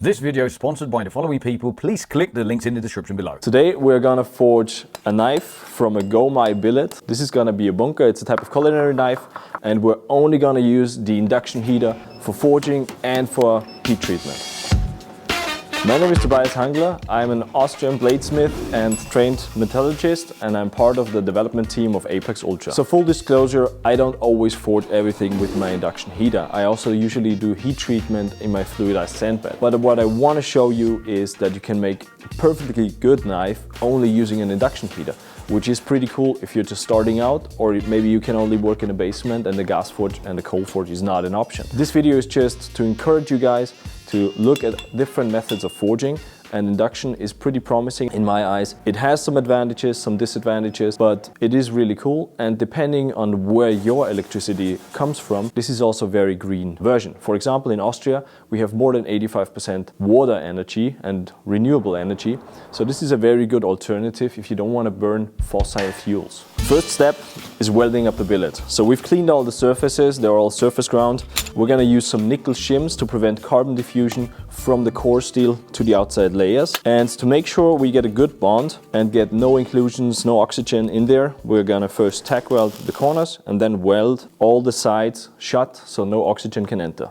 This video is sponsored by the following people. Please click the links in the description below. Today we're gonna forge a knife from a Go Mai billet. This is gonna be a bunker. It's a type of culinary knife, and we're only gonna use the induction heater for forging and for heat treatment. My name is Tobias Hangler. I'm an Austrian bladesmith and trained metallurgist, and I'm part of the development team of Apex Ultra. So full disclosure, I don't always forge everything with my induction heater. I also usually do heat treatment in my fluidised sand bed. But what I want to show you is that you can make a perfectly good knife only using an induction heater, which is pretty cool if you're just starting out, or maybe you can only work in a basement and the gas forge and the coal forge is not an option. This video is just to encourage you guys to look at different methods of forging, and induction is pretty promising in my eyes. It has some advantages, some disadvantages, but it is really cool, and depending on where your electricity comes from, this is also a very green version. For example, in Austria, we have more than 85% water energy and renewable energy, so this is a very good alternative if you don't want to burn fossil fuels. First step is welding up the billet. So we've cleaned all the surfaces, they're all surface ground. We're gonna use some nickel shims to prevent carbon diffusion from the core steel to the outside layers. And to make sure we get a good bond and get no inclusions, no oxygen in there, we're gonna first tack weld the corners and then weld all the sides shut so no oxygen can enter.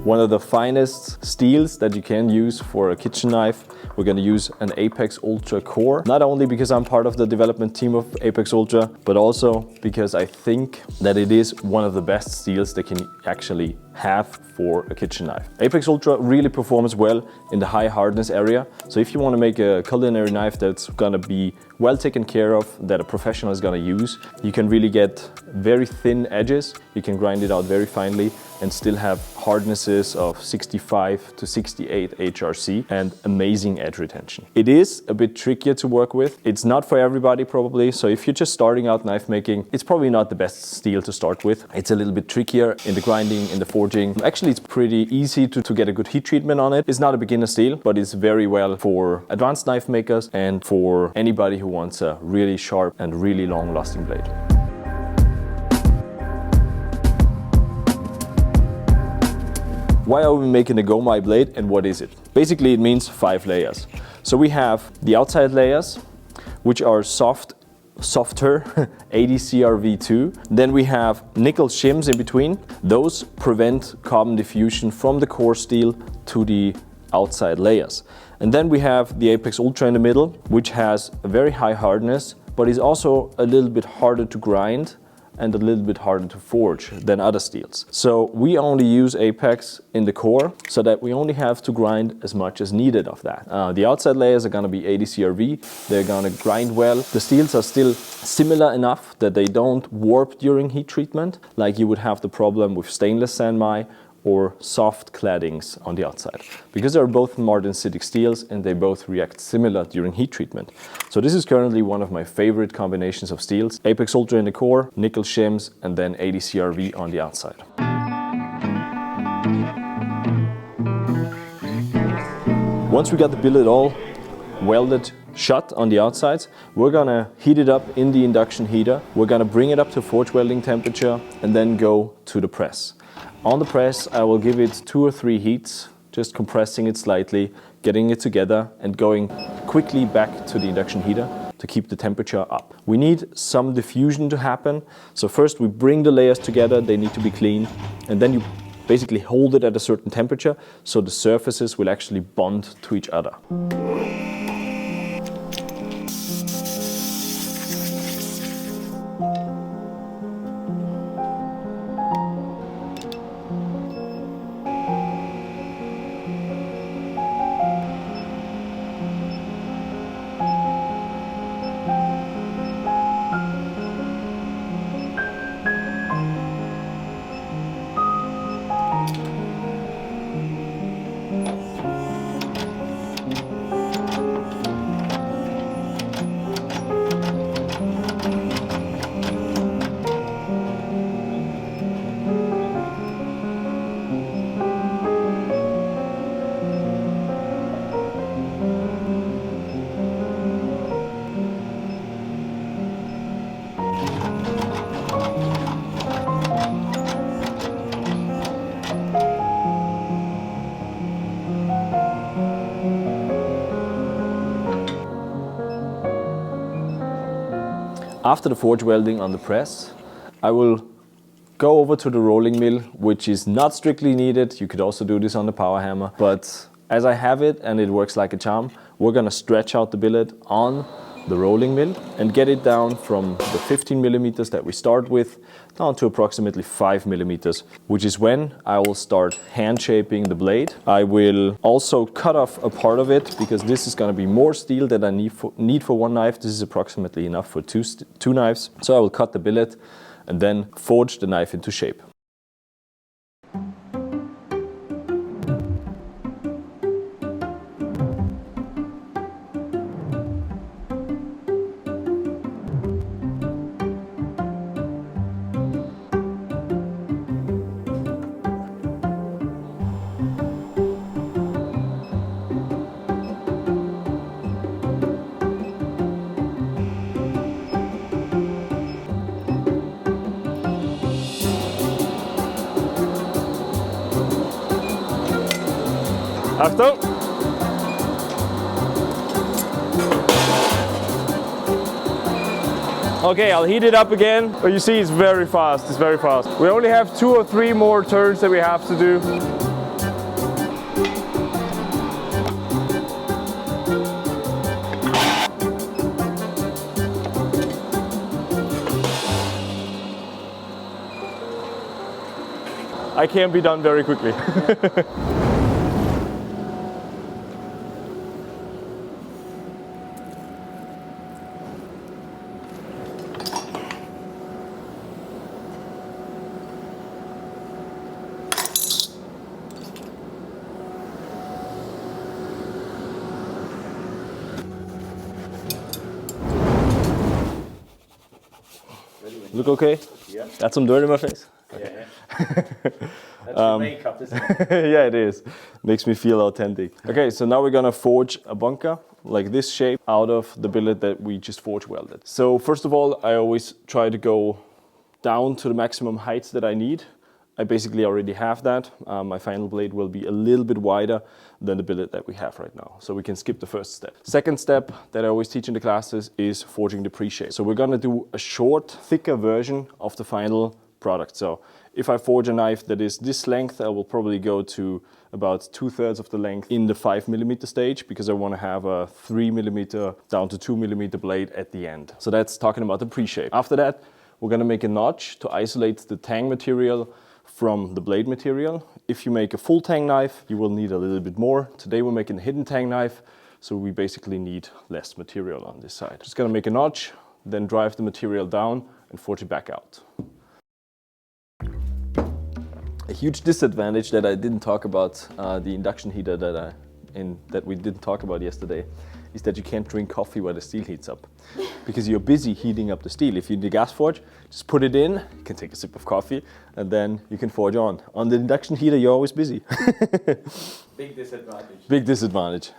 One of the finest steels that you can use for a kitchen knife. We're going to use an Apex Ultra core, not only because I'm part of the development team of Apex Ultra, but also because I think that it is one of the best steels that can actually have for a kitchen knife. Apex Ultra really performs well in the high hardness area. So if you want to make a culinary knife that's going to be well taken care of, that a professional is going to use, you can really get very thin edges. You can grind it out very finely and still have hardnesses of 65 to 68 HRC and amazing edge retention. It is a bit trickier to work with. It's not for everybody probably, so if you're just starting out knife making, it's probably not the best steel to start with. It's a little bit trickier in the grinding, in the forging. Actually, it's pretty easy to get a good heat treatment on it. It's not a beginner steel, but it's very well for advanced knife makers and for anybody who wants a really sharp and really long lasting blade. Why are we making a Go Mai blade and what is it? Basically it means 5 layers. So we have the outside layers, which are softer ADCRV2. Then we have nickel shims in between. Those prevent carbon diffusion from the core steel to the outside layers. And then we have the Apex Ultra in the middle, which has a very high hardness, but is also a little bit harder to grind and a little bit harder to forge than other steels. So we only use Apex in the core so that we only have to grind as much as needed of that. The outside layers are gonna be ADCRV, they're gonna grind well. The steels are still similar enough that they don't warp during heat treatment, like you would have the problem with stainless San Mai or soft claddings on the outside, because they're both martensitic steels and they both react similar during heat treatment. So this is currently one of my favorite combinations of steels. Apex Ultra in the core, nickel shims, and then ADCRV on the outside. Once we got the billet all welded shut on the outsides, we're gonna heat it up in the induction heater. We're gonna bring it up to forge welding temperature and then go to the press. On the press, I will give it 2 or 3 heats, just compressing it slightly, getting it together and going quickly back to the induction heater to keep the temperature up. We need some diffusion to happen. So first we bring the layers together, they need to be clean, and then you basically hold it at a certain temperature so the surfaces will actually bond to each other. After the forge welding on the press, I will go over to the rolling mill, which is not strictly needed. You could also do this on the power hammer, but as I have it and it works like a charm, we're gonna stretch out the billet on the rolling mill and get it down from the 15 millimeters that we start with down to approximately 5 millimeters, which is when I will start hand shaping the blade. I will also cut off a part of it because this is going to be more steel than I need for one knife. This is approximately enough for two knives. So I will cut the billet and then forge the knife into shape. Achtung! Okay, I'll heat it up again. But you see, it's very fast. It's very fast. We only have 2 or 3 more turns that we have to do. I can be done very quickly. Look okay? Yeah. Got some dirt in my face? Yeah. That's your makeup, isn't it? Yeah, it is. Makes me feel authentic. Okay, so now we're gonna forge a bunker like this shape out of the billet that we just forge welded. So first of all, I always try to go down to the maximum heights that I need. I basically already have that. My final blade will be a little bit wider than the billet that we have right now. So we can skip the first step. Second step that I always teach in the classes is forging the pre-shape. So we're gonna do a short, thicker version of the final product. So if I forge a knife that is this length, I will probably go to about 2/3 of the length in the 5 millimeter stage because I want to have a 3 millimeter down to 2 millimeter blade at the end. So that's talking about the pre-shape. After that, we're going to make a notch to isolate the tang material from the blade material. If you make a full tang knife, you will need a little bit more. Today we're making a hidden tang knife, so we basically need less material on this side. Just going to make a notch, then drive the material down and forge it back out. A huge disadvantage that I didn't talk about, the induction heater that we didn't talk about yesterday, is that you can't drink coffee while the steel heats up. Because you're busy heating up the steel. If you do gas forge, just put it in, you can take a sip of coffee, and then you can forge on. On the induction heater, you're always busy. Big disadvantage. Big disadvantage.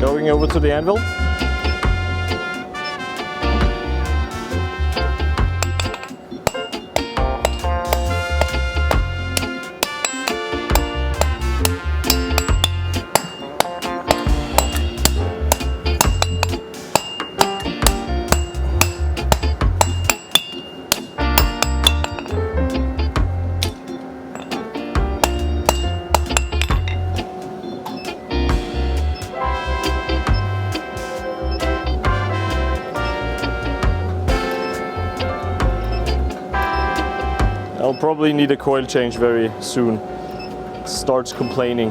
Going over to the anvil. I'll probably need a coil change very soon. It starts complaining.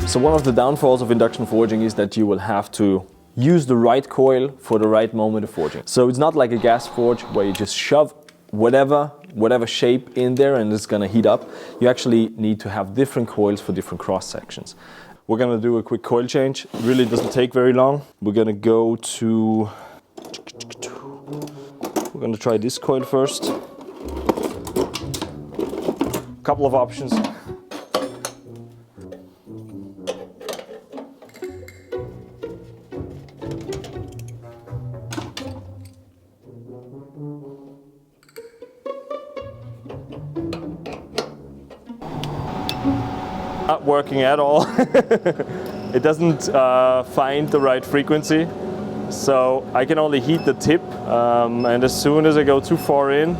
So one of the downfalls of induction forging is that you will have to use the right coil for the right moment of forging. So it's not like a gas forge where you just shove whatever shape in there and it's gonna heat up. You actually need to have different coils for different cross sections. We're gonna do a quick coil change. It really doesn't take very long. We're gonna go to We're going to try this coil first. Couple of options. Not working at all. It doesn't find the right frequency, so I can only heat the tip, and as soon as I go too far in,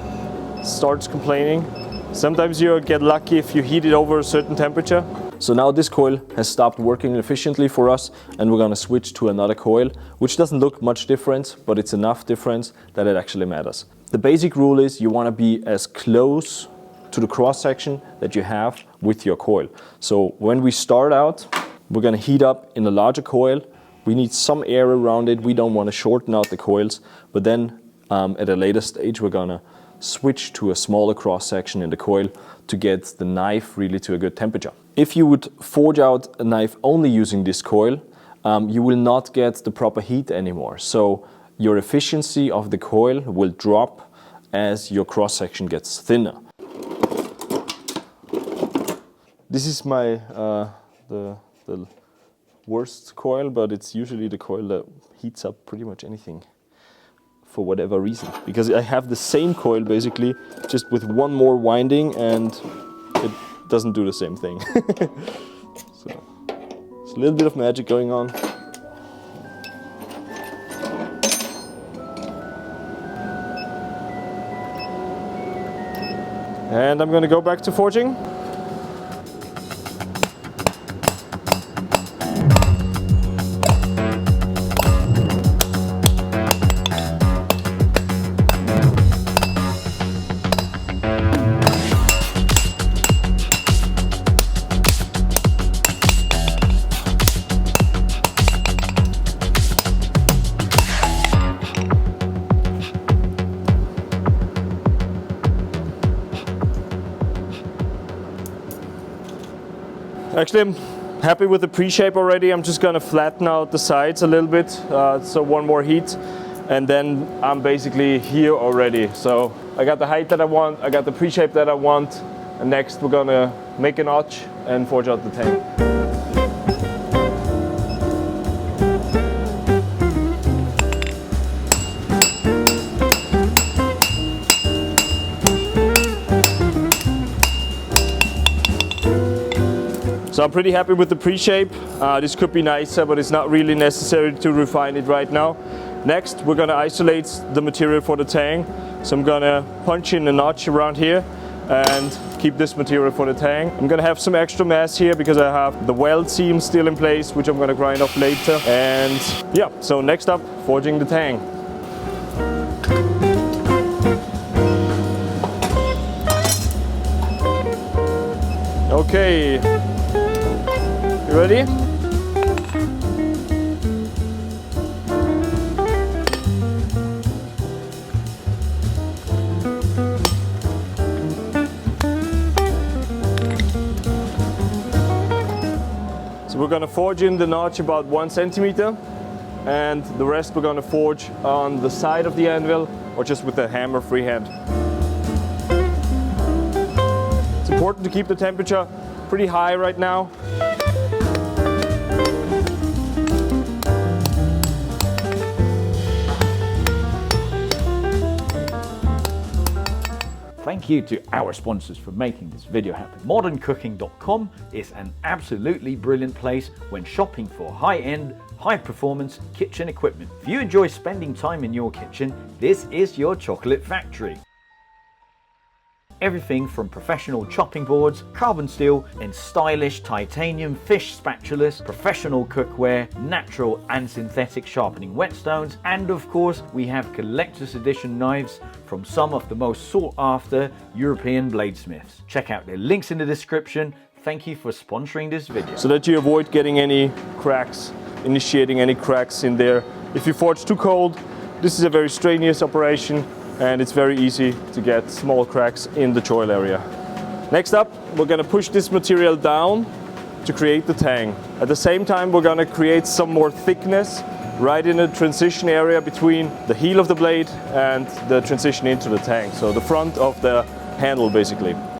it starts complaining. Sometimes you get lucky if you heat it over a certain temperature. So now this coil has stopped working efficiently for us, and we're gonna switch to another coil, which doesn't look much different, but it's enough difference that it actually matters. The basic rule is you wanna be as close to the cross section that you have with your coil. So when we start out, we're gonna heat up in a larger coil. We need some air around it. We don't wanna shorten out the coils, but then at a later stage, we're gonna switch to a smaller cross section in the coil to get the knife really to a good temperature. If you would forge out a knife only using this coil, you will not get the proper heat anymore. So your efficiency of the coil will drop as your cross section gets thinner. This is my the worst coil, but it's usually the coil that heats up pretty much anything, for whatever reason. Because I have the same coil basically, just with one more winding, and it doesn't do the same thing. So it's a little bit of magic going on. And I'm gonna go back to forging. Actually, I'm happy with the pre-shape already. I'm just gonna flatten out the sides a little bit, so one more heat, and then I'm basically here already. So I got the height that I want, I got the pre-shape that I want, and next we're gonna make a notch and forge out the tang. So I'm pretty happy with the pre-shape. This could be nicer, but it's not really necessary to refine it right now. Next, we're gonna isolate the material for the tang. So I'm gonna punch in a notch around here and keep this material for the tang. I'm gonna have some extra mass here because I have the weld seam still in place, which I'm gonna grind off later. And yeah, so next up, forging the tang. Okay. Ready? So we're going to forge in the notch about 1 centimeter, and the rest we're going to forge on the side of the anvil or just with the hammer freehand. It's important to keep the temperature pretty high right now. Thank you to our sponsors for making this video happen. ModernCooking.com is an absolutely brilliant place when shopping for high-end, high-performance kitchen equipment. If you enjoy spending time in your kitchen, this is your chocolate factory. Everything from professional chopping boards, carbon steel and stylish titanium fish spatulas, professional cookware, natural and synthetic sharpening whetstones, and of course we have collector's edition knives from some of the most sought after European bladesmiths. Check out the links in the description. Thank you for sponsoring this video. So that you avoid getting any cracks, initiating any cracks in there. If you forge too cold, this is a very strenuous operation, and it's very easy to get small cracks in the choil area. Next up, we're gonna push this material down to create the tang. At the same time, we're gonna create some more thickness right in the transition area between the heel of the blade and the transition into the tang. So the front of the handle basically.